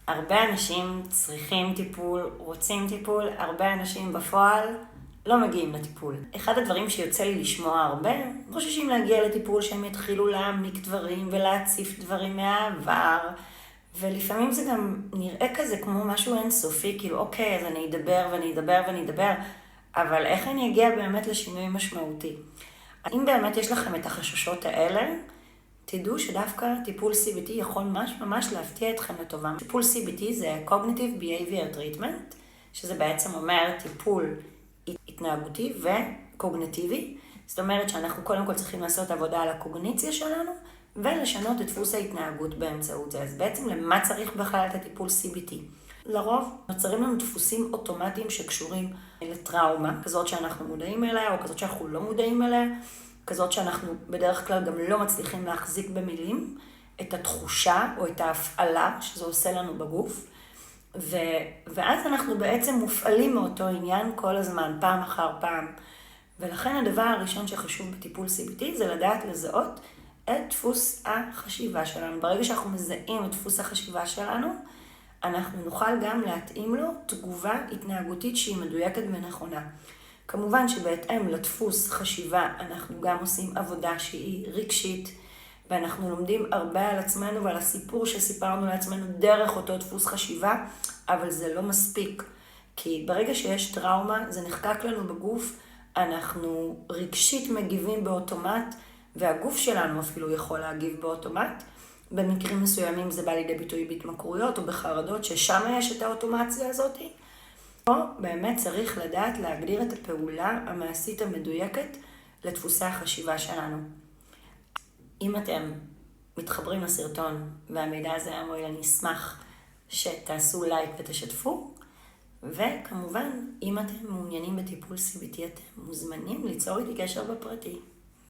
הרבה אנשים צריכים טיפול, רוצים טיפול, הרבה אנשים בפועל לא מגיעים לטיפול. אחד הדברים שיוצא לי לשמוע הרבה, חוששים להגיע לטיפול שהם יתחילו להעמיק דברים ולהציף דברים מהעבר, ולפעמים זה גם נראה כזה כמו משהו אינסופי, כאילו אוקיי, אז אני אדבר ואני אדבר ואני אדבר, אבל איך אני אגיע באמת לשינוי משמעותי? אם באמת יש לכם את החששות האלה, תדעו שדווקא טיפול CBT יכול ממש להפתיע אתכם לטובה. טיפול CBT זה Cognitive Behavior Treatment, שזה בעצם אומר טיפול התנהגותי וקוגניטיבי. זאת אומרת שאנחנו קודם כל צריכים לעשות עבודה על הקוגניציה שלנו, ולשנות את דפוס ההתנהגות באמצעות זה. אז בעצם למה צריך בכלל את הטיפול CBT? לרוב נוצרים לנו דפוסים אוטומטיים שקשורים לטראומה, כזאת שאנחנו מודעים אליה או כזאת שאנחנו לא מודעים אליה, כזאת שאנחנו בדרך כלל גם לא מצליחים להחזיק במילים, את התחושה או את ההפעלה שזה עושה לנו בגוף, ואז אנחנו בעצם מופעלים מאותו עניין כל הזמן, פעם אחר פעם. ולכן הדבר הראשון שחשוב בטיפול CBT זה לדעת לזהות את דפוס החשיבה שלנו. ברגע שאנחנו מזהים את דפוס החשיבה שלנו, אנחנו נוכל גם להתאים לו תגובה התנהגותית שהיא מדויקת ונכונה. כמובן שבהתאם לדפוס חשיבה אנחנו גם עושים עבודה שהיא רגשית, ואנחנו לומדים הרבה על עצמנו ועל הסיפור שסיפרנו לעצמנו דרך אותו דפוס חשיבה, אבל זה לא מספיק. כי ברגע שיש טראומה, זה נחקק לנו בגוף, אנחנו רגשית מגיבים באוטומט, והגוף שלנו אפילו יכול להגיב באוטומט. במקרים מסוימים זה בא לידי ביטוי בהתמכרויות או בחרדות, ששם יש את האוטומציה הזאת. פה באמת צריך לדעת להגדיר את הפעולה המעשית המדויקת לדפוסי החשיבה שלנו. אם אתם מתחברים לסרטון והמידע הזה היה מועיל, אני אשמח שתעשו לייק ותשתפו. וכמובן, אם אתם מעוניינים בטיפול CBT, אתם מוזמנים ליצור איתי קשר בפרטי.